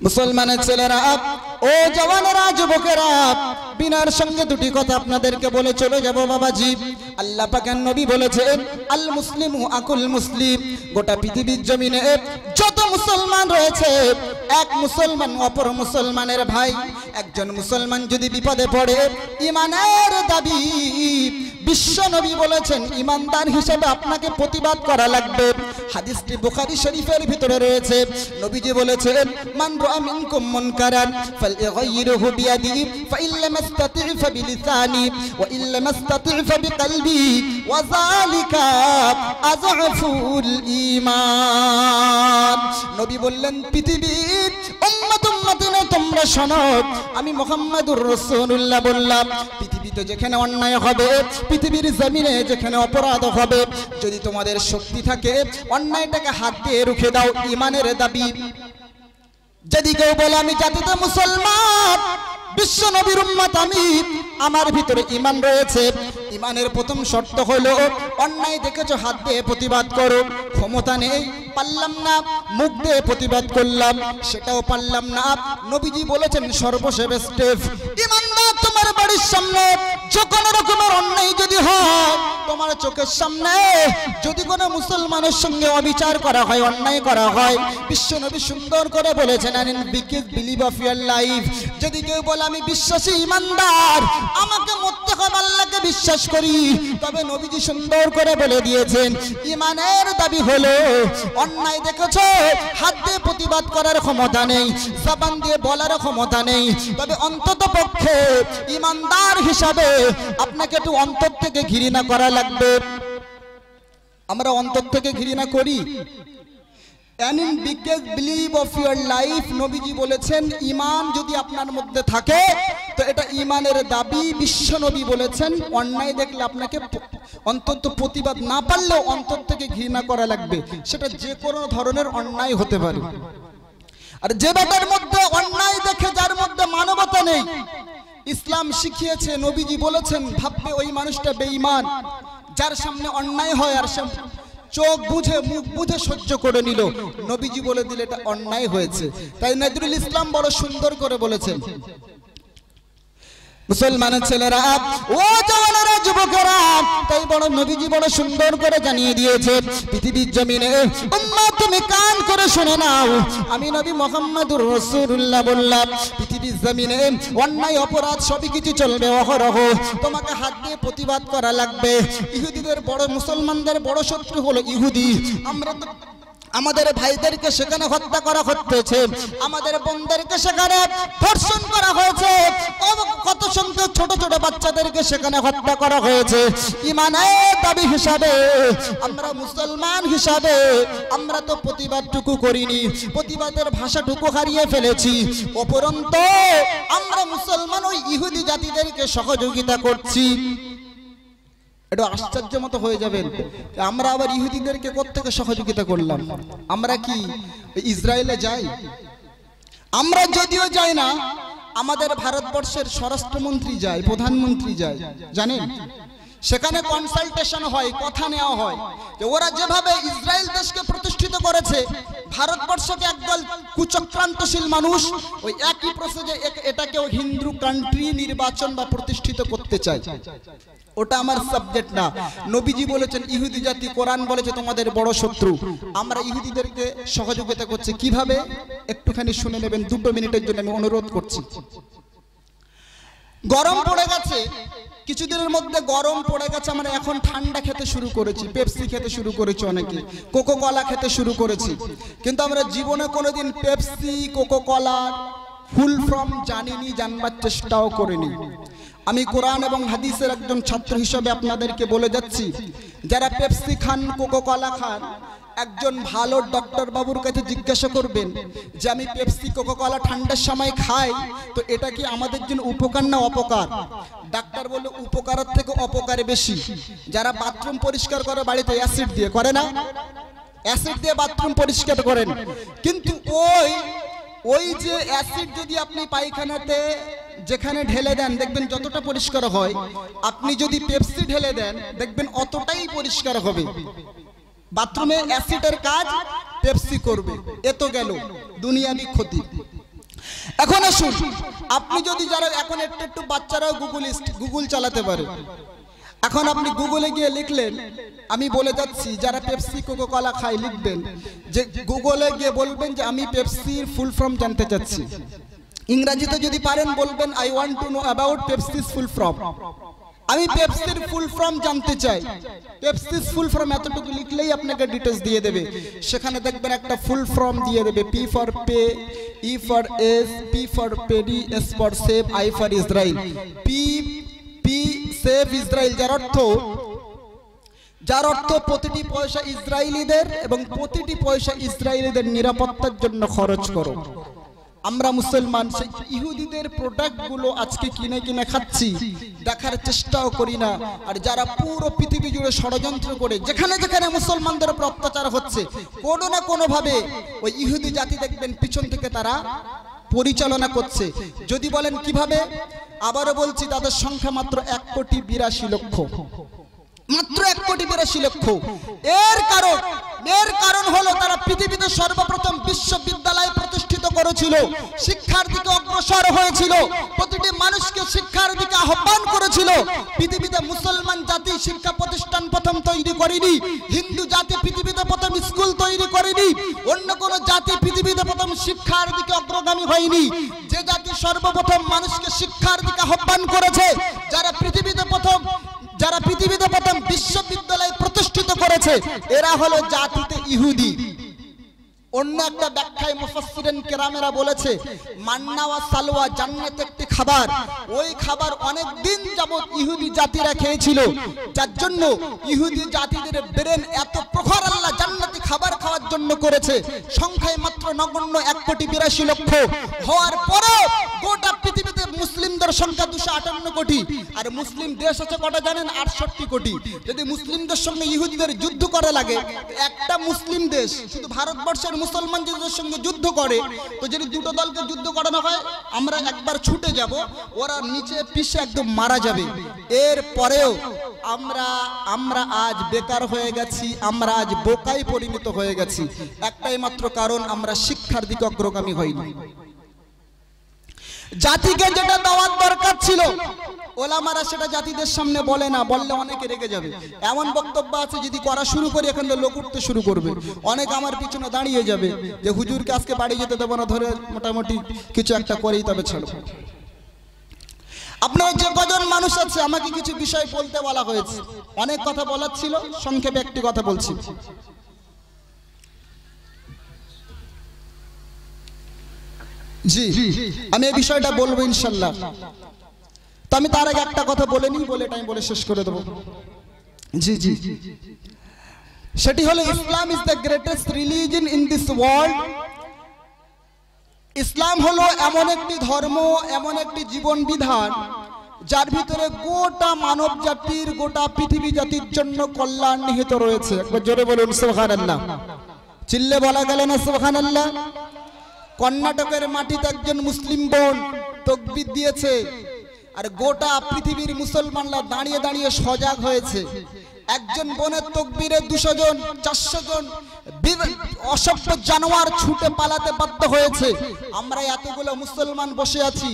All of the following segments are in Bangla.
মুসলমানের ছেলেরা ও জওয়ানেরা যুবকেরা বিনার সঙ্গে দুটি কথা আপনাদেরকে বলে চলে যাব বাবাজি। আল্লাহ পাকের নবী বলেছেন আল মুসলিমু আকুল মুসলিম। গোটা পৃথিবীর জমিনে যত মুসলমান রয়েছে এক মুসলমান অপর মুসলমানের ভাই। একজন মুসলমান যদি বিপদে পড়ে ঈমানের দাবি বিশ্ব নবী বলেছেন ঈমানদার হিসেবে আপনাকে প্রতিবাদ করা লাগবে। হাদিসটি বুখারী শরীফের ভিতরে রয়েছে। নবীজি বলেছেন মান রাআ মিনকুম মুনকারান ফালইগাইরহু বিয়াদিহি ফাইন লাম ইসতাতি' ফাবিলিসানি ওয়া ইন লাম ইসতাতি' ফাবিকলবি ওয়া যালিকা আযআফুল ঈমান। নবী বললেন পৃথিবীর উম্মতিনে তোমরা শোনো, আমি মুহাম্মদুর রাসূলুল্লাহ বললাম পৃথিবীতে যেখানে অন্যায় হবে, পৃথিবীর জমিনে যেখানে অপরাধ হবে, যদি তোমাদের শক্তি থাকে অন্যায়টাকে হাত দিয়ে রুখে দাও। ঈমানের দাবি। যদি কেউ বলে আমি জাতিতে মুসলমান, বিশ্ব নবীর উম্মত আমি, আমার ভিতরে ঈমান রয়েছে, ঈমানের প্রথম শর্ত হলো অন্যায় দেখেছো হাত দিয়ে প্রতিবাদ করো। ক্ষমতা নেই, পারলাম না, মুখ দিয়ে প্রতিবাদ করলাম, সেটাও পারলাম না। নবীজি বলেছেন সর্বশেষ স্টেপ ঈমানদার তোমার বাড়ির সামনে যে কোনো রকমের অন্যায় যদি হয়, তোমার চোখের সামনে যদি কোনো মুসলমানের সঙ্গে অবিচার করা হয়, অন্যায় করা হয়, বিশ্ব নবী সুন্দর করে বলেছেন an biggest believe of your life. যদি কেউ বলে আমি বিশ্বাসী ঈমানদার, আমাকে মরতে হবে আল্লাহকে বিশ্বাস করি, তবে নবীজি সুন্দর করে বলে দিয়েছেন ঈমানের দাবি হলো অন্যায় দেখেছো হাত দিয়ে প্রতিবাদ করার ক্ষমতা নেই, জবান দিয়ে বলার ক্ষমতা নেই, তবে অন্তত পক্ষে ঈমানদার হিসাবে আপনাকে একটু অন্তর থেকে ঘৃণা করা লাগবে। আমরা অন্তর থেকে ঘৃণা করি। And in biggest belief of your life, নবীজি বলেছেন ঈমান যদি আপনার মধ্যে থাকে তো এটা ঈমানের দাবি। বিশ্ব নবী বলেছেন অন্যায় দেখলে আপনাকে অন্তত প্রতিবাদ না পারলেও অন্তর থেকে ঘৃণা করা লাগবে, সেটা যে কোনো ধরনের অন্যায় হতে পারে। আর যে ব্যাটার মধ্যে অন্যায় দেখে যার মধ্যে মানবতা নেই, ইসলাম শিখিয়েছে, নবীজি বলেছেন ভাববে ওই মানুষটা বেঈমান। যার সামনে অন্যায় হয় আর সে চোখ বুঝে মুখ বুঝে সহ্য করে নিল, নবীজি বলে দিলে এটা অন্যায় হয়েছে। তাই নজরুল ইসলাম বড় সুন্দর করে বলেছেন মুসলমানের ছেলেরা ও জওয়ানেরা যুবকেরা, তাই বড় নবীজি বড় সুন্দর করে জানিয়ে দিয়েছে পৃথিবীর জমিনে উম্মত তুমি কান করে শুনে নাও, আমি নবী মুহাম্মদুর রাসূলুল্লাহ বললাম পৃথিবীর জমিনে অন্যায় অপরাধ সবই কিছু চলবে অহরহ, তোমাকে হাত দিয়ে প্রতিবাদ করা লাগবে। ইহুদিদের বড়, মুসলমানদের বড় শত্রু হলো ইহুদি। আমরা তো আমাদের ভাইদেরকে সেখানে হত্যা করা হচ্ছে, আমাদের বোনদেরকে সেখানে ধর্ষণ করা হয়েছে, কত সংখ্যক ছোট ছোট বাচ্চাদেরকে সেখানে হত্যা করা হয়েছে। ঈমানের দাবি হিসাবে আমরা মুসলমান হিসাবে আমরা তো প্রতিবাদটুকু করিনি, প্রতিবাদের ভাষাটুকু হারিয়ে ফেলেছি। উপরন্তু আমরা মুসলমান ওই ইহুদি জাতিদেরকে সহযোগিতা করছি। এটা আশ্চর্য মতো হয়ে যাবেন, আমরা আবার ইহুদিদেরকে কোত্থেকে সহযোগিতা করলাম? আমরা কি ইসরায়েলে যাই? আমরা যদিও যাই না, আমাদের ভারতবর্ষের স্বরাষ্ট্রমন্ত্রী যায়, প্রধানমন্ত্রী যায়, জানেন? সেখানে কনসালটেশন হয়, কথা নেওয়া হয় যে ওরা যেভাবে ইসরায়েল দেশকে প্রতিষ্ঠিত করেছে, ভারতবর্ষকে একদল কুচক্রান্তশীল মানুষ ওই একই প্রসেসে এটাকেও হিন্দু কান্ট্রি নির্বাচন বা প্রতিষ্ঠিত করতে চায়। ওটা আমার সাবজেক্ট না। নবীজি বলেছেন ইহুদি জাতি, কোরআন বলেছে তোমাদের বড় শত্রু। আমরা ইহুদিদেরকে সহযোগিতা করছি কিভাবে একটুখানি শুনে নেবেন, 2 মিনিটের জন্য আমি অনুরোধ করছি। গরম পড়ে গেছে, কিছুদিনের মধ্যে গরম পড়ে গেছে, আমরা এখন ঠান্ডা খেতে শুরু করেছি, পেপসি খেতে শুরু করেছি, অনেকে কোকো কলা খেতে শুরু করেছি, কিন্তু আমরা জীবনে কোনোদিন পেপসি কোকো কলা ফুল ফর্ম জানিনি, জানবার চেষ্টাও করিনি। আমি কোরআন এবং হাদিসের একজন ছাত্র হিসেবে আপনাদেরকে বলে যাচ্ছি, যারা পেপসি খান, কোকো কলা খান, একজন ভালো ডক্টর বাবুর কাছে জিজ্ঞাসা করবেন যে আমি পেপসি কোকো কলা ঠান্ডার সময় খাই, তো এটা কি আমাদের জন্য উপকার না অপকার? ডাক্তার বলে উপকারের থেকে অপকারে বেশি। যারা বাথরুম পরিষ্কার করে বাড়িতে অ্যাসিড দিয়ে, করে না? অ্যাসিড দিয়ে বাথরুম পরিষ্কার করেন, কিন্তু ওই যে অ্যাসিড যদি আপনি পায়খানাতে যেখানে ঢেলে দেন দেখবেন যতটা পরিষ্কার হয়, আপনি যদি পেপসি ঢেলে দেন দেখবেন অতটাই পরিষ্কার হবে। বাথরুমে অ্যাসিডের কাজ পেপসি করবে, এ তো গেল দুনিয়াবি ক্ষতি। এখন আসুন, আপনি যদি যারা এখন একটু বাচ্চারাও গুগল চালাতে পারে, এখন আপনি গুগলে গিয়ে লিখলেন, আমি বলে যাচ্ছি যারা পেপসি কোকা কোলা খায় লিখবেন যে গুগলে গিয়ে বলবেন যে আমি পেপসির ফুল ফর্ম জানতে চাচ্ছি। ইংরেজিতে যদি পারেন বলবেন I want to know about Pepsi's full form. আমি পেপসির ফুল ফর্ম জানতে চাই। পেপসিস ফুল ফর্ম এতটুকু লিখলেই আপনাকে ডিটেলস দিয়ে দেবে। সেখানে দেখবেন একটা ফুল ফর্ম দিয়ে দেবে, P for pay, E for S, P for paddy, S for save, I for Israel. P save Israel, যার অর্থ প্রতিটি পয়সা ইসরায়েলিদের এবং প্রতিটি পয়সা ইসরায়েলিদের নিরাপত্তার জন্য খরচ করো। আমরা মুসলমান সেই ইহুদিদের প্রোডাক্টগুলো আজকে কিনে খাচ্ছি, দেখার চেষ্টাও করি না। আর যারা পুরো পৃথিবী জুড়ে ষড়যন্ত্র করে যেখানে যেখানে মুসলমানদের উপর অত্যাচার হচ্ছে, কোনো না কোনো ভাবে ওই ইহুদি জাতি দেখবেন পিছন থেকে তারা পরিচালনা করছে। যদি বলেন কিভাবে, আবারও বলছি, তাদের সংখ্যা মাত্র 1,82,00,000, মাত্র 1,82,00,000। এর কারণ হলো তারা পৃথিবীতে সর্বপ্রথম বিশ্ববিদ্যালয় প্রতিষ্ঠিত করেছিল, শিক্ষার দিকে অগ্রসর হয়েছিল, প্রতিটি মানুষকে শিক্ষার দিকে আহ্বান করেছিল। পৃথিবীতে মুসলমান জাতি শিক্ষা প্রতিষ্ঠান প্রথম তৈরি করেনি, হিন্দু জাতি পৃথিবীতে প্রথম স্কুল তৈরি করেনি, অন্য কোন জাতি পৃথিবীতে প্রথম শিক্ষার দিকে অগ্রগামী হয়নি। যে জাতি সর্বপ্রথম মানুষকে শিক্ষার দিকে আহ্বান করেছে, যারা পৃথিবীতে প্রথম বিশ্ববিদ্যালয় প্রতিষ্ঠিত করেছে, এরা হলো জাতিতে ইহুদি। অন্য একটা ব্যাখ্যায় মুফাসসিরিন কেরামেরা বলেছে, মান্না ওয়া সালওয়া জান্নাত একটি খাবার, ওই খাবার অনেক দিন যাবত ইহুদি জাতিরা খেয়েছিল, যার জন্য ইহুদি জাতিদের ব্রেন এত প্রখর আল্লাহ জান্নাতি খাবার খাওয়ার জন্য করেছে। সংখ্যায় মাত্র নগণ্য 1,82,00,000 হওয়ার পরেও গোটা পৃথিবীতে মুসলিমদের সংখ্যা 258 কোটি। আর মুসলিম দেশ আছে কটা জানেন? 68 কোটি। যদি মুসলিমদের সঙ্গে ইহুদিদের যুদ্ধ করা লাগে, একটা মুসলিম দেশ শুধু ভারতবর্ষের মুসলমান যদি সঙ্গে যুদ্ধ করে, তো যদি দুটো দলকে যুদ্ধ করানো হয়, আমরা একবার ছুটে যাব, ওরা নিচে পিছে একদম মারা যাবে। এর পরেও আমরা আজ বেকার হয়ে গেছি, আমরা আজ বোকায় পরিণত হয়ে গেছি। একটাই মাত্র কারণ, আমরা শিক্ষার দিকে অগ্রগামী হইনি। জাতিকে যেটা দেওয়ার দরকার ছিল, ওলামারা সেটা জাতিদের সামনে বলে না, বললে অনেকে রেগে যাবে। এমন বক্তব্য আছে যদি করা শুরু করি এখানে লোক উঠতে শুরু করবে, অনেক আমার পিছনে দাঁড়িয়ে যাবে যে হুজুরকে আজকে বাড়ি যেতে দেবো না, ধরে মোটামুটি কিছু একটা করেই তবে ছাড়ব। আপনার যে কজন মানুষ আছে, আমাকে কিছু বিষয় বলতে বলা হয়েছে, অনেক কথা বলার ছিল, সংক্ষেপে একটি কথা বলছি। জি, আমি এই বিষয়টা বলবো ইনশাল্লাহ। তো আমি তার আগে একটা কথা বলে নিই, বলে এটা আমি বলে শেষ করে দেবো। জি, সেটি হলো, Islam is the greatest religion in this world. ইসলাম হলো এমন একটি ধর্ম, এমন একটি জীবন বিধান, যার ভিতরে গোটা মানব জাতির, গোটা পৃথিবী জাতির জন্য কল্যাণ নিহিত রয়েছে। একবার জোরে বলুন সুবহানাল্লাহ। চিল্লে বলা গেল না সুবহানাল্লাহ? কর্ণাটকের মাটিতে একজন মুসলিম বোন তাকবীর দিয়েছে, আর গোটা পৃথিবীর মুসলমানরা দাঁড়িয়ে দাঁড়িয়ে সজাগ হয়েছে। একজন বোনের তাকবীরে 200 জন 400 জন অসভ্য জানোয়ার ছুটে পালাতে বাধ্য হয়েছে। আমরা এতগুলো মুসলমান বসে আছি,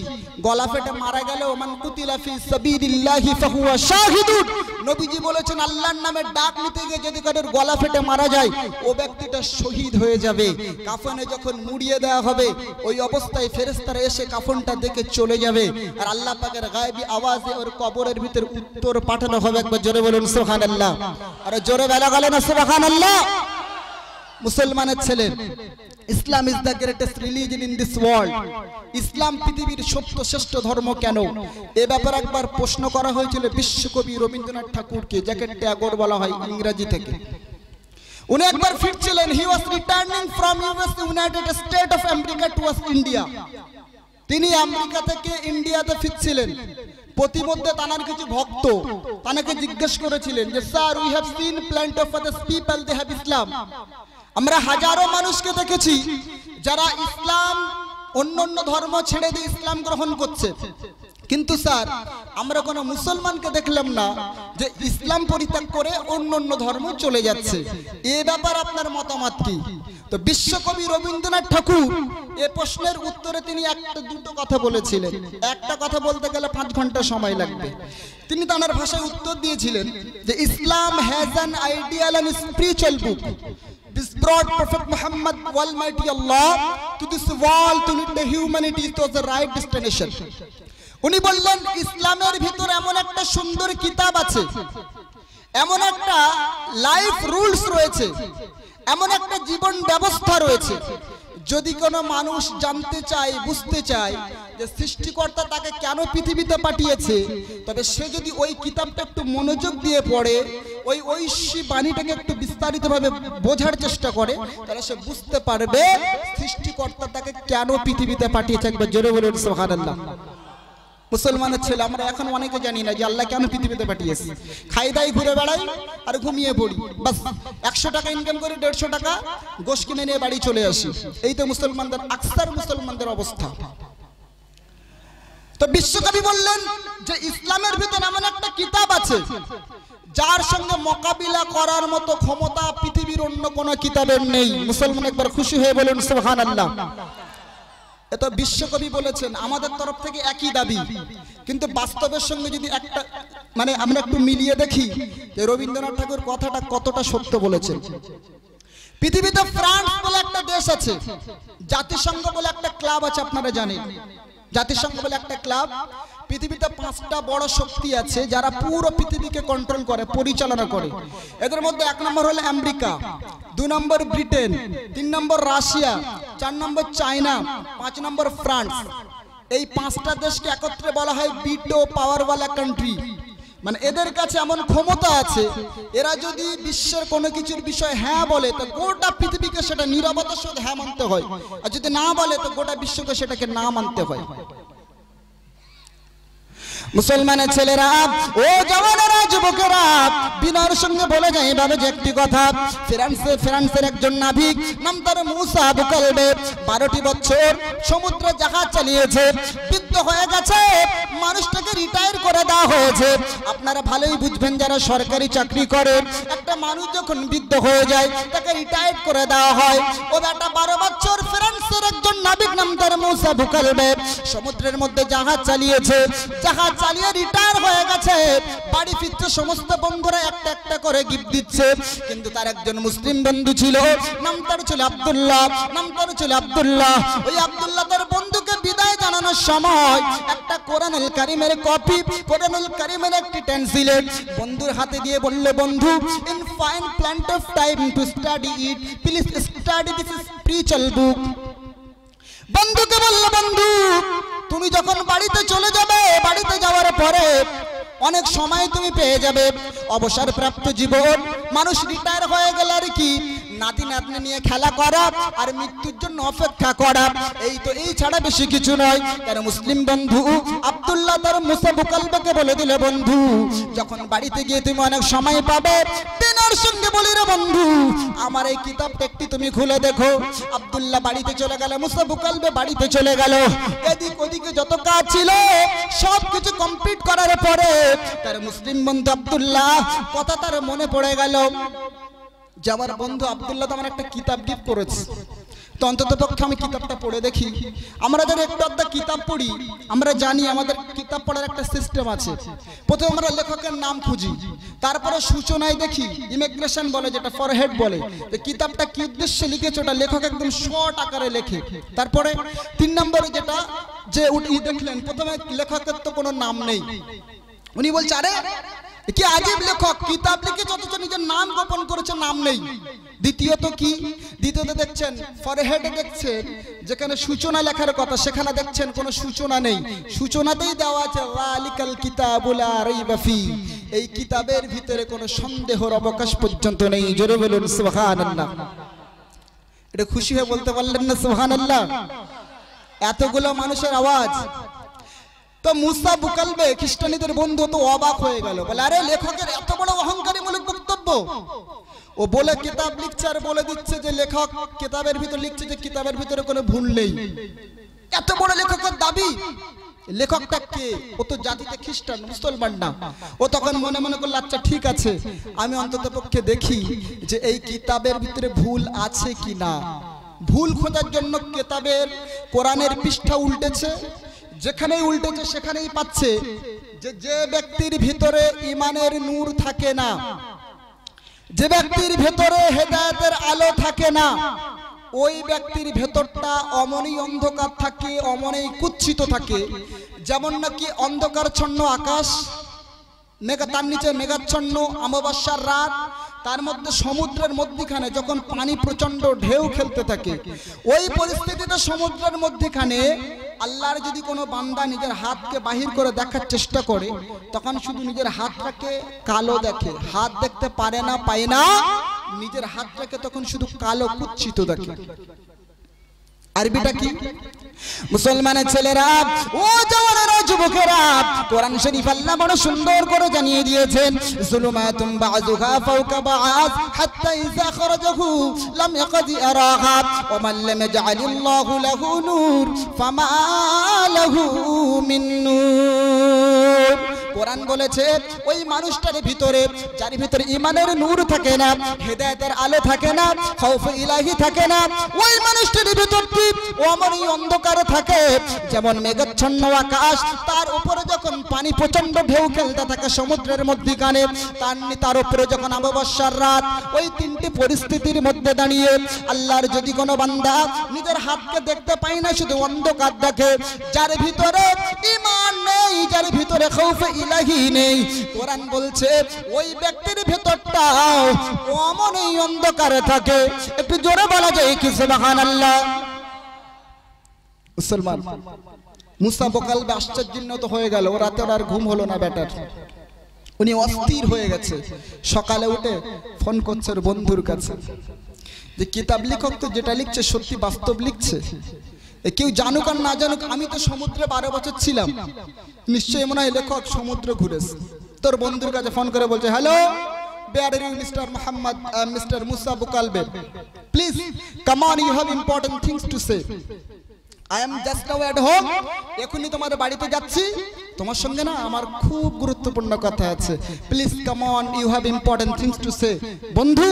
গলা ফেটে মারা গেলেও মান কুতিলা ফি সাবিলিল্লাহি ফাহুয়া শাহিদুন। নবীজি বলেছেন, আল্লাহর নামে ডাক নিতে গিয়ে যদি কারোর গলা ফেটে মারা যায়, ও ব্যক্তিটা শহীদ হয়ে যাবে। কাফনে যখন মুড়িয়ে দেওয়া হবে, ওই অবস্থায় ফেরেশতারা এসে কাফনটা দেখে চলে যাবে, আর আল্লাহ পাকের গায়বী আওয়াজে ওর কবরের ভিতর উত্তর পাঠানো হবে। একবার জোরে বলুন সুবহানাল্লাহ। আর জোরে বলা গেল না সুবহানাল্লাহ? মুসলমানের ছেলে, Islam is the greatest religion in this world. ইসলাম পৃথিবীর সর্বশ্রেষ্ঠ ধর্ম কেন, এ ব্যাপারে একবার প্রশ্ন করা হয়েছিল বিশ্বকবি রবীন্দ্রনাথ ঠাকুরকে, যাকে ট্যাগর বলা হয় ইংরেজি থেকে। উনি একবার ফিরছিলেন, he was returning from United State of America towards India. তিনি আমেরিকা থেকে ইন্ডিয়াতে ফিরছিলেন। প্রতিমধ্যে তানার কিছু ভক্ত তানাকে জিজ্ঞেস করেছিলেন যে, sir, we have seen plenty of others people, they have Islam. আমরা হাজারো মানুষকে দেখেছি যারা ইসলাম, অন্য ধর্ম ছেড়ে দিয়ে ইসলাম গ্রহণ করছে, কিন্তু স্যার আমরা কোনো মুসলমানকে দেখলাম না যে ইসলাম পরিত্যাগ করে অন্য অন্য ধর্ম চলে যাচ্ছে। এ ব্যাপার আপনার মতামত কি? তো বিশ্বকবি রবীন্দ্রনাথ ঠাকুর এ প্রশ্নের উত্তরে তিনি একটা দুটো কথা বলেছিলেন। একটা কথা বলতে গেলে 5 ঘন্টা সময় লাগবে। তিনি তাঁর ভাষায় উত্তর দিয়েছিলেন যে Islam has an ideal and spiritual book. This brought Prophet Muhammad, Almighty Allah, to this world to lead the humanity to the right destination. উনি বললেন ইসলামের ভিতরে এমন একটা সুন্দর কিতাব আছে, এমন একটা লাইফ রুলস রয়েছে, এমন একটা জীবন ব্যবস্থা রয়েছে, যদি কোনো মানুষ জানতে চায়, বুঝতে চায় যে সৃষ্টিকর্তা তাকে কেন পৃথিবীতে পাঠিয়েছে, তবে সে যদি ওই কিতাবটা একটু মনোযোগ দিয়ে পড়ে, ওই ঐশী বাণীটাকে একটু বিস্তারিতভাবে বোঝার চেষ্টা করে, তাহলে সে বুঝতে পারবে সৃষ্টিকর্তা তাকে কেন পৃথিবীতে পাঠিয়েছে। একবার জোরে বলুন সুবহানাল্লাহ। মুসলমানের ছেলে আমরা এখন অনেকে জানি না যে আল্লাহ কেন পৃথিবীতে পাঠিয়েছে। খাই দাই, ঘুরে বেড়াই আর ঘুমিয়ে পড়ি, বাস 100 টাকা ইনকাম করে 150 টাকা গোশ কিনে নিয়ে বাড়ি চলে আসি। এই তো মুসলমানদের, আকসার মুসলমানদের অবস্থা। তো বিশ্বকবি বললেন যে ইসলামের ভিতরে এমন একটা কিতাব আছে যার সঙ্গে মোকাবিলা করার মতো ক্ষমতা পৃথিবীর অন্য কোনো কিতাবের নেই। মুসলমান একবার খুশি হয়ে বলুন সুবহানাল্লাহ। এটা বিশ্বকবি বলেছেন, আমাদের তরফ থেকে একই দাবি, কিন্তু বাস্তবের সঙ্গে যদি একটা আমরা একটু মিলিয়ে দেখি যে রবীন্দ্রনাথ ঠাকুর কথাটা কতটা সত্য বলেছেন। পৃথিবীতে ফ্রান্স বলে একটা দেশ আছে, জাতিসংঘ বলে একটা ক্লাব আছে, আপনারা জানেন জাতিসংঘ বলে একটা ক্লাব। পৃথিবীতে 5টা বড় শক্তি আছে যারা পুরো পৃথিবীকে কন্ট্রোল করে, পরিচালনা করে। এদের মধ্যে 1 নম্বর হলো আমেরিকা, 2 নম্বর ব্রিটেন, 3 নম্বর রাশিয়া, 4 নম্বর চায়না, 5 নম্বর ফ্রান্স। এই 5টা দেশকে একত্রে বলা হয় বিটো পাওয়ারওয়ালা কান্ট্রি। এদের কাছে এমন ক্ষমতা আছে, এরা যদি বিশ্বের কোনো কিছুর বিষয় হ্যাঁ বলে তো গোটা পৃথিবীকে সেটা নীরবতার সাথে হ্যাঁ মানতে হয়, আর যদি না বলে তো গোটা বিশ্বকে সেটাকে না মানতে হয়। মুসলমানের ছেলেরা, ও জওয়ানেরা, যুবকেরা, বিনয়ের সঙ্গে বলে যাই বাবা যে একটি কথা। ফ্রান্সের একজন নাবিক, নাম তার মুসা বুকালবে, 12টি বছর সমুদ্রে জাহাজ চালিয়েছে, বৃদ্ধ হয়ে গেছে, মানুষটাকে রিটায়ার করে দেওয়া হয়েছে। আপনারা ভালোই বুঝবেন যারা সরকারি চাকরি করে, একটা মানুষ যখন বৃদ্ধ হয়ে যায় তাকে রিটায়ার করে দেওয়া হয়। ও বেটা 12 বছর ফ্রান্সের একজন নাবিক, নাম তার মুসা বুকালবে, সমুদ্রের মধ্যে জাহাজ চালিয়েছে, জাহাজ চালিয়ে রিটায়ার হয়ে গেছে। বাড়ি ফিরতে সমস্ত বন্ধুরা একটা একটা করে গিফট দিচ্ছে, কিন্তু তার একজন মুসলিম বন্ধু ছিল, নাম তার ছিল আব্দুল্লাহ, ওই আব্দুল্লাহ তার বন্ধুকে বিদায় জানানোর সময় একটা কোরআনুল কারীমের কপি, কোরআনুল কারীমের একটি ট্রান্সলেট বন্ধুর হাতে দিয়ে বলল, বন্ধু, in fine plant of time to study it, please study this spiritual book. বন্ধুকে বলল, বন্ধু, তুমি যখন বাড়িতে চলে যাবে, বাড়িতে যাওয়ার পরে অনেক সময় তুমি পেয়ে যাবে, অবসর প্রাপ্ত জীবন, মানুষ রিটায়ার হয়ে গেলে আর কি নাতি নাতনি নিয়ে খেলা করা আর মৃত্যুর জন্য অপেক্ষা করা, এই তো, এই ছাড়া বেশি কিছু নয়। তার মুসলিম বন্ধু আব্দুল্লাহ তার মুসা বুকালবাকে বলে দিল, বন্ধু, যখন বাড়িতে গিয়ে তুমি অনেক সময় পাবে, বিনয়ের সঙ্গে বলি রে বন্ধু, আমার এই কিতাবটা একটি তুমি খুলে দেখো। আব্দুল্লাহ বাড়িতে চলে গেল, মুসা বুকালবে বাড়িতে চলে গেল। এদিক ওদিকে যত কাজ ছিল সব কিছু কমপ্লিট করার পরে তার মুসলিম বন্ধু আব্দুল্লাহ কথা তার মনে পড়ে গেল যে আমার বন্ধু আব্দুল্লাহ তো আমার একটা কিতাব গিফট করেছে, তো অন্তত পক্ষে আমি কিতাবটা পড়ে দেখি। আমরা যারা একটু আধটা কিতাব পড়ি, আমরা জানি আমাদের কিতাব পড়ার একটা সিস্টেম আছে। প্রথমে আমরা লেখকের নাম খুঁজি, তারপরে সূচনায় দেখি, ইমিগ্রেশন বলে যেটা, ফরহেড বলে, যে কিতাবটা কি উদ্দেশ্যে লিখেছে ওটা লেখক একদম শর্ট আকারে লেখে। তারপরে 3 নম্বরে যেটা, যে দেখলেন প্রথমে লেখকের তো কোনো নাম নেই, উনি বলছে, আরে কি আজীব লেখক, কিতাব লিখেছে অথচ নিজের নাম গোপন করেছে, নাম নেই। দ্বিতীয়ত কি, দ্বিতীয়ত দেখছেন ফরহেডে দেখছেন যেখানে সূচনা লেখার কথা সেখানে দেখছেন কোনো সূচনা নেই, সূচনাতেই দেওয়া আছে যালিকাল কিতাবুল লা রাইবা ফি, এই কিতাবের ভিতরে কোনো সন্দেহের অবকাশ পর্যন্ত নেই। জোরে বলুন সুবহানাল্লাহ। এটা খুশি হয়ে বলতে পারলেন না সুবহানাল্লাহ? এতগুলো মানুষের আওয়াজ। তো মুসা বুকালবে খ্রিস্টানীদের বন্ধু তো অবাক হয়ে গেল, বলে, আরে লেখকের এত বড় অহংকারীমূলক বক্তব্য। ও বলে কিতাব লিখছে আর বলে দিচ্ছে যে লেখক কিতাবের ভিতর লিখছে যে কিতাবের ভিতরে কোনো ভুল নেই, এত বড় লেখকের দাবি। লেখকটা কে? ও তো জাতিতে খ্রিস্টান, মুসলমান না। ও তখন মনে মনে করলো আচ্ছা ঠিক আছে, আমি অন্তত পক্ষে দেখি যে এই কিতাবের ভিতরে ভুল আছে কি না। ভুল খোঁজার জন্য কিতাবের কোরআনের পৃষ্ঠা উল্টেছে, যেখানেই উল্টেছে সেখানেই পাচ্ছে যে ব্যক্তির ভিতরে ঈমানের নূর থাকে না, যে ব্যক্তির ভেতরে হেদায়েতের আলো থাকে না, ওই ব্যক্তির ভেতরটা অমনই অন্ধকার থাকে, অমনই কুৎসিত থাকে। যেমন নাকি অন্ধকারচ্ছন্ন আকাশ, তার নিচে মেঘাচ্ছন্ন অমাবস্যার রাত, তার মধ্যে সমুদ্রের মধ্যখানে যখন পানি প্রচন্ড ঢেউ খেলতে থাকে, ওই পরিস্থিতিতে সমুদ্রের মধ্যখানে আল্লাহর যদি কোনো বান্দা নিজের হাতকে বাহির করে দেখার চেষ্টা করে, তখন শুধু নিজের হাতটাকে কালো দেখে, হাত দেখতে পারে না, পায় না, নিজের হাতটাকে তখন শুধু কালো কুৎসিত দেখে। আরবিটা কি? মুসলমানের ছেলেরা, ও জওয়ানেরা, যুবকেরা, কোরআন শরীফ আল্লাহ বড় সুন্দর করে জানিয়ে দিয়েছেন, যুলুমাতুম বাযুহা ফাওকা বা'আস হাত্তা ইযা খারাজাহু লাম ইয়াকদি আরাহা ওয়া মান লাম ইয়াজআলিল্লাহু লাহু নূর ফামা লাহু মিন নূর। কোরআন বলেছে ওই মানুষটার ভিতরে, যার ভিতরে ঈমানের নূর থাকে না, হেদায়েতের আলো থাকে না, খাউফ ইলাহি থাকে না, ওই মানুষটার ভিতরটি অমনই অন্ধকার থাকে, যেমন মেঘাচ্ছন্ন আকাশ, তার উপরে যখন পানি প্রচন্ড ঢেউ খেলতে থাকে সমুদ্রের মধ্যখানে, তার উপরে যখন অমাবস্যার রাত, ওই তিনটি পরিস্থিতির মধ্যে দাঁড়িয়ে আল্লাহর যদি কোনো বান্দা নিজের হাতকে দেখতে পায় না, শুধু অন্ধকার দেখে, যার ভিতরে ঈমান নেই, যার ভিতরে খাউফ ইলাহি নেই, কোরআন বলছে ওই ব্যক্তির ভেতরটা অমনই অন্ধকারে থাকে। একটু জোরে বলা যায় কি সুবহানাল্লাহ। মুসলমান মুসা বকালবে আশ্চর্যান্বিত হয়ে গেল, ও রাতে আর ঘুম হলো না বেটার, উনি অস্থির হয়ে গেছে। সকালে উঠে ফোন করছে ওর বন্ধুর কাছে যে কিতাব লেখক তো যেটা লিখছে সত্যি বাস্তব লিখছে, কেউ জানুক আর না জানুক, আমি তো সমুদ্রে 12 বছর ছিলাম, নিশ্চয়ই মনে হয় লেখক সমুদ্র ঘুরেছে। তোর বন্ধুর কাছে ফোন করে বলছে, hello where are you Mr. Muhammad, Mr. Musa Bukalbe, please come on, you have important things to say, I am just now at home, এখনই তোমার বাড়িতে যাচ্ছি, তোমার সঙ্গে না আমার খুব গুরুত্বপূর্ণ কথা আছে, please come on, you have important things to say. বন্ধু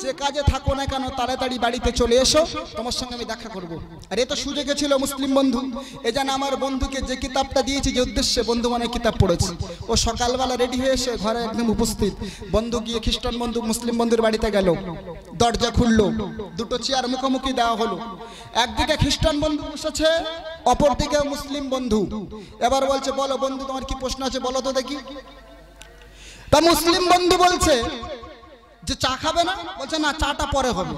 যে কাজে থাকো না কেন তাড়াতাড়ি বাড়িতে চলে এসো, তোমার সঙ্গে আমি দেখা করব। আর এ তো সুযোগে ছিল মুসলিম বন্ধু, এ যেন আমার বন্ধুকে যে কিতাবটা দিয়েছি, যে উদ্দেশ্যে বন্ধু মানে কিতাব পড়েছে, ও সকালবেলা রেডি হয়ে এসে ঘরে একদম উপস্থিত। বন্ধু গিয়ে খ্রিস্টান বন্ধু মুসলিম বন্ধুর বাড়িতে গেল, দরজা খুললো, দুটো চেয়ার মুখোমুখি দেওয়া হলো, একদিকে খ্রিস্টান বন্ধু বসেছে, অপরদিকে মুসলিম বন্ধু। এবার বলছে, বলো বন্ধু তোমার কি প্রশ্ন আছে বলো তো দেখি। তা মুসলিম বন্ধু বলছে যে চা খাবে না, বলছে না চাটা পরে হবে,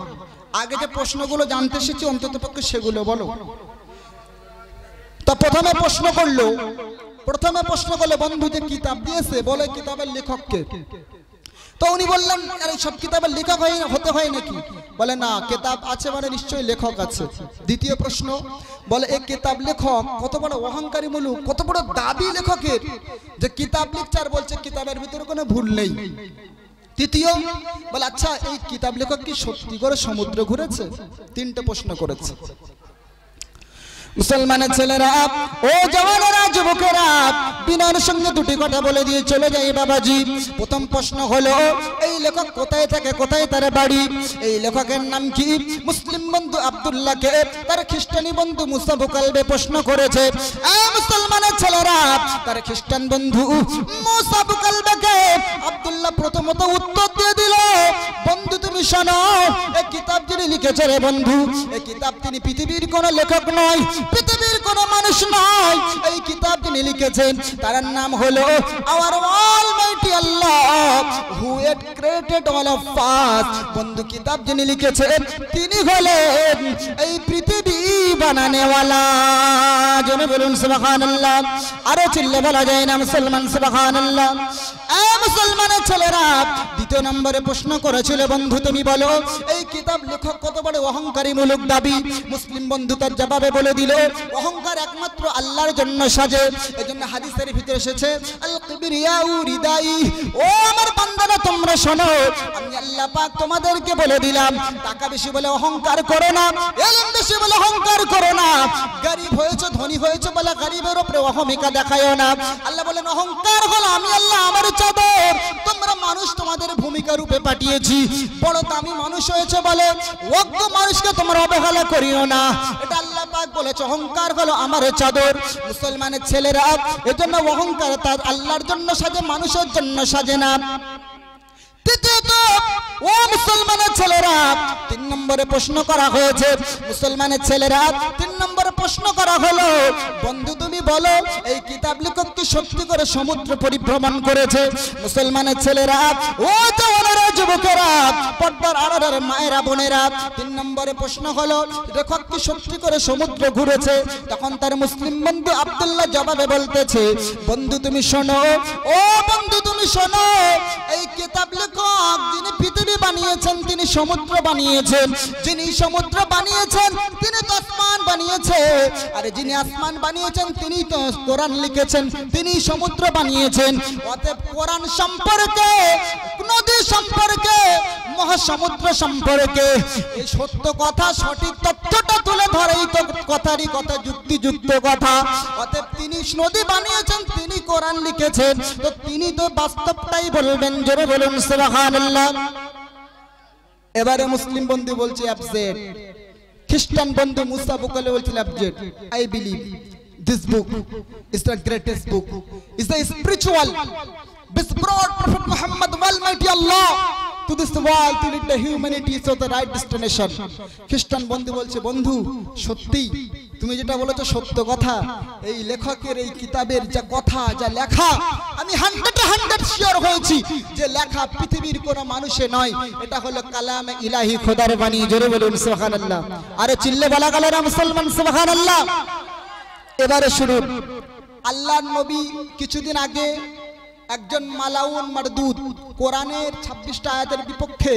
আগে যে প্রশ্নগুলো জানতে এসেছি অন্তত পক্ষে সেগুলো বলো। তা প্রথমে প্রশ্ন করলো বন্ধু যে কিতাব দিয়েছে, বলে কিতাবের লেখককে। তো উনি বললেন আরে সব কিতাবের লেখক হতে হয় নাকি? বলে না, কিতাব আছে মানে নিশ্চয়ই লেখক আছে। দ্বিতীয় প্রশ্ন, বলে এই কিতাব লেখক কত বড় অহংকারী মুলুক, কত বড় দাবি লেখকের যে কিতাব লিখছে আর বলছে কিতাবের ভিতরে কোনো ভুল নেই। তৃতীয়, বলে আচ্ছা এই কিতাব লেখক কি সত্যি করে সমুদ্র ঘুরেছে? তিনটে প্রশ্ন করেছে। মুসলমানের ছেলেরা, ও জওয়ানেরা, যুবকেরা, বিনয়ের সঙ্গে দুটি কথা বলে দিয়ে চলে যাই বাবাজি। প্রথম প্রশ্ন হলো এই লেখক কোথায় থাকে, কোথায় তার বাড়ি? এই লেখকের নাম কি? মুসলিম বন্ধু আব্দুল্লাহকে তার খ্রিস্টানি বন্ধু মুসা বুকালবে প্রশ্ন করেছে। মুসলমানের ছেলেরা, তার খ্রিস্টান বন্ধু মুসা বুকালবেকে আব্দুল্লাহ প্রথমত উত্তর দিয়ে দিল, বন্ধু তুমি শোনো, এই কিতাব যিনি লিখেছে রে বন্ধু, এই কিতাব তিনি পৃথিবীর কোনো লেখক নয়, পৃথিবীর কোন মানুষ নয়, এই কিতাব যিনি লিখেছেন তার নাম হলো hour Almighty Allah, who had created all of us. বন্ধু কিতাব যিনি লিখেছেন তিনি হলেন এই পৃথিবী বানানেওয়ালা। জনে বলুন সুবহানাল্লাহ। আরো চিল্লে বলা যায় না মুসলমান সুবহানাল্লাহ। মুসলমানের ছেলেরা, দ্বিতীয় নম্বরে প্রশ্ন করেছিল বন্ধু তুমি বলো এই কিতাব লেখক কত বড় অহংকারী মূলক দাবি। মুসলিম বন্ধু তার জবাবে বলে দিল, অহংকার একমাত্র আল্লাহর জন্য সাজে। এজন্য হাদিসের ভিতরে এসেছে আল কিবরিয়াউ রিদাই। ও আমার বান্দারা তোমরা শোনো, আমি আল্লাহ পাক তোমাদেরকে বলে দিলাম, টাকা বেশি বলে অহংকার করো না, ইলম বেশি বলে অহংকার করো না, গরীব হয়েছে ধনী ধনী হয়েছে বলে গরিবের উপরে অহমিকা দেখায়ও না। আল্লাহ বলেন অহংকার হলো আমি আল্লাহ আমার চাদর, তোমরা মানুষ তোমাদের ভূমিকা রূপে পাঠিয়েছি, বড় দামি মানুষ হয়েছে বলে অজ্ঞ মানুষকে তোমরা অবহেলা করিও না। এটা আল্লাহ পাক বলেছে অহংকার হলো আমার চাদর। মুসলমানের ছেলেরা এজন্য অহংকার তার আল্লাহর জন্য সাজে, মানুষের জন্য সাজে না। দ্বিতীয়ত ও মুসলমানের ছেলেরা, 3 নম্বরে প্রশ্ন করা হয়েছে, মুসলমানের ছেলেরা 3 নম্বরে প্রশ্ন করা হলো বন্ধু তুমি বলো এই কিতাব লেখক কি সত্যি করে সমুদ্র পরিভ্রমণ করেছে? মুসলমানের ছেলেরা ও জওয়ানেরা যুবকেরা পর্দার আড়ালের মায়েরা বোনেরা 3 নম্বরে প্রশ্ন হলো লেখক কি সত্যি করে সমুদ্র ঘুরেছে? তখন তার মুসলিম বন্ধু আব্দুল্লাহ জবাবে বলতেছে বন্ধু তুমি শোনো, ও বন্ধু তুমি শোনো, এই কিতাব লেখক যিনি পৃথিবী বানিয়েছেন তিনি সমুদ্র বানিয়েছেন, যিনি সমুদ্র বানিয়েছেন তিনি তো আসমান বানিয়েছে, আরে যিনি আসমান বানিয়েছেন তিনি তো কোরআন লিখেছেন, তিনি সমুদ্র বানিয়েছেন। অতএব কোরআন সম্পর্কে, নদী সম্পর্কে, মহাসমুদ্র সম্পর্কে এই সত্য কথা সঠিক তথ্যটা তুলে ধরে এই তো কথারই কথা, যুক্তিযুক্ত কথা। অতএব তিনি নদী বানিয়েছেন, তিনি কোরআন লিখেছেন, তো তিনি তো বাস্তবটাই বলবেন। জোরে বলুন সুবহানাল্লাহ। এবারে মুসলিম বন্ধু বলছে অ্যাবসেট, খ্রিস্টান বন্ধু মুসা বকলে বলছিল অ্যাবসেট। I believe this book is the greatest book, is the spiritual this brought Prophet Muhammad Almighty Allah to this world to lead the humanity to the right destination. খ্রিস্টান বন্ধু বলছে বন্ধু সত্যি তুমি যেটা বলেছো সত্য কথা, এই লেখকের এই কিতাবের যা কথা যা লেখা আমি 100% শিওর হয়েছি যে লেখা পৃথিবীর কোনো মানুষে নয়, এটা হলো কালামে ইলাহি খোদার বাণী। জোরে বলুন সুবহানাল্লাহ। আরে চিল্লে বলা গেল না মুসলমান সুবহানাল্লাহ। এবারে শুনুন, আল্লাহর নবী কিছুদিন আগে একজন মালাউন মারদুদ কোরআনের 26টা আয়াতের বিপক্ষে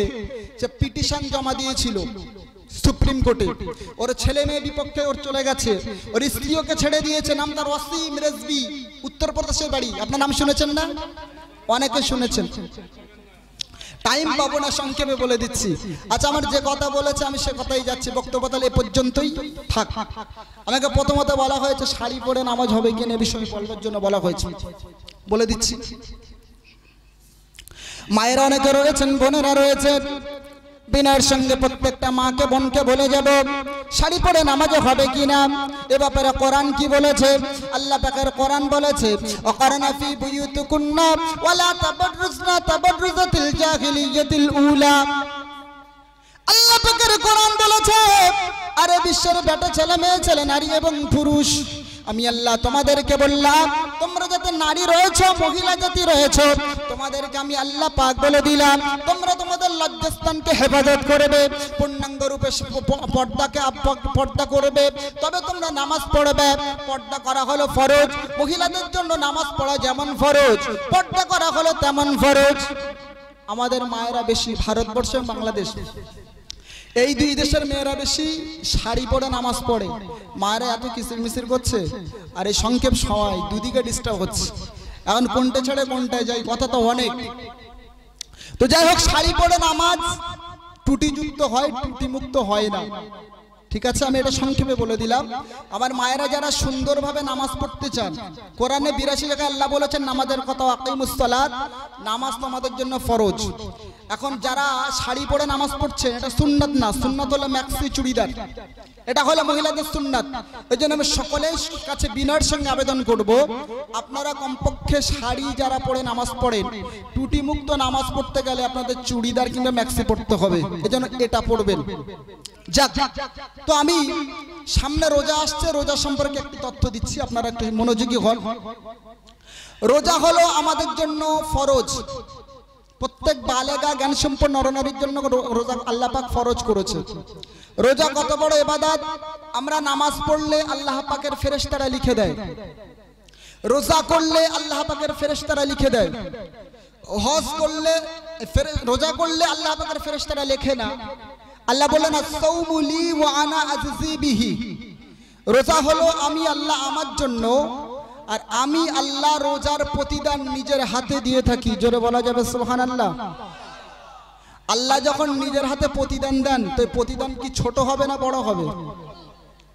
যে পিটিশন জমা দিয়েছিল সুপ্রিম কোর্টে, ওর ছেলে মেয়ে বিপক্ষে ওর চলে গেছে, ওর স্ত্রীকে ছেড়ে দিয়েছে, নাম তার ওয়াসিম রেজভি, উত্তরপ্রদেশের বাড়ি। আপনার নাম শুনেছেন না? অনেকে শুনেছেন। টাইম পাবো না, সংক্ষেপে বলে দিচ্ছি। আচ্ছা আমার যে কথা বলেছে আমি সে কথাই যাচ্ছি, বক্তব্য তাহলে এ পর্যন্তই থাক। আমাকে প্রথমত বলা হয়েছে শাড়ি পরে নামাজ হবে কিনা এ বিষয়ে বলবার জন্য বলা হয়েছে, বলে দিচ্ছি। মায়েরা অনেকে রয়েছেন, বোনেরা রয়েছেন, বিনয়ের সঙ্গে প্রত্যেকটা মাকে বোনকে বলে যাব শাড়ি পরে নামাজে হবে কিনা। এ ব্যাপারে কোরআন কি বলেছে? আল্লাহ পাকের কোরআন বলেছে ওয়াকারনা ফি বুয়ুতিকুন্না ওয়ালা তাবাররুজনা তাবাররুজাতিল জাহিলিয়াতিল উলা। আল্লাহ পাকের কোরআন বলেছে আরে বিশ্বের বেটা ছেলে মেয়ে, ছেলে নারী এবং পুরুষ, আমি আল্লাহ তোমাদেরকে বললাম তোমরা যাতে নারী রয়েছে, মহিলা জাতি রয়েছে, তোমাদেরকে আমি আল্লাহ পাক বলে দিলাম তোমরা তোমাদের লজ্জাস্থানকে হেফাজত করবে, পূর্ণাঙ্গ রূপে পর্দা করবে, তবে তোমরা নামাজ পড়বে। পর্দা করা হলো ফরজ, মহিলাদের জন্য নামাজ পড়া যেমন ফরজ পর্দা করা হলো তেমন ফরজ। আমাদের মায়েরা বেশি, ভারতবর্ষ এবং বাংলাদেশ এই দুই দেশের মেয়েরা বেশি শাড়ি পরে নামাজ পড়ে। মায়েরা এত কিসির মিসির করছে, আর এই সংক্ষেপ সময় দুদিকে ডিস্টার্ব হচ্ছে, এখন কোনটা ছেড়ে কোনটায় যাই, কথা তো অনেক। তো যাই হোক, শাড়ি পরে নামাজ ত্রুটিযুক্ত হয়, ত্রুটিমুক্ত হয় না, ঠিক আছে? আমি এটা সংক্ষেপে বলে দিলাম। আমার মায়েরা যারা সুন্দরভাবে নামাজ পড়তে চান, কোরআনে 82 জায়গায় আল্লাহ বলেছেন নামাজের কথা, আকিমুস সালাত, নামাজ তো আমাদের জন্য ফরজ। এখন যারা শাড়ি পরে নামাজ পড়ছেন এটা সুন্নাত না, সুন্নাত হলো ম্যাক্সি চুড়িদার, এটা হলো মহিলাদের সুন্নাত। এই জন্য আমি সকলের কাছে বিনয়ের সঙ্গে আবেদন করব আপনারা কমপক্ষে শাড়ি যারা পরে নামাজ পড়েন, ত্রুটিমুক্ত নামাজ পড়তে গেলে আপনাদের চুড়িদার কিংবা ম্যাক্সি পড়তে হবে, এজন্য এটা পড়বেন। যাক, তো আমি সামনে রোজা আসছে, রোজা সম্পর্কে একটি তথ্য দিচ্ছি, আপনারা একটু মনোযোগী হন। রোজা হলো আমাদের জন্য ফরজ, প্রত্যেক বালেগা জ্ঞান সম্পন্ন নরনারীর জন্য রোজা আল্লাহ পাক ফরজ করেছে। রোজা কত বড় ইবাদত, আমরা নামাজ পড়লে আল্লাহ পাকের ফেরেশতারা লিখে দেয়, রোজা করলে আল্লাহ পাকের ফেরেশতারা লিখে দেয়, হজ করলে রোজা করলে আল্লাহ পাকের ফেরেশতারা লেখে না। আল্লাহ বলেন আস-সাওমু লি ওয়া আনা আজজি বিহি, রোজা হলো আমি আল্লাহ আমার জন্য, আর আমি আল্লাহ রোজার প্রতিদান নিজের হাতে দিয়ে থাকি। জোরে বলা যাবে সুবহানাল্লাহ। আল্লাহ যখন নিজের হাতে প্রতিদান দেন তো প্রতিদান কি ছোট হবে না বড় হবে?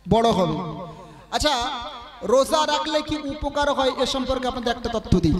বড় হবে। আচ্ছা, রোজা রাখলে কি উপকার হয় এ সম্পর্কে আপনাদের একটা তথ্য দিই।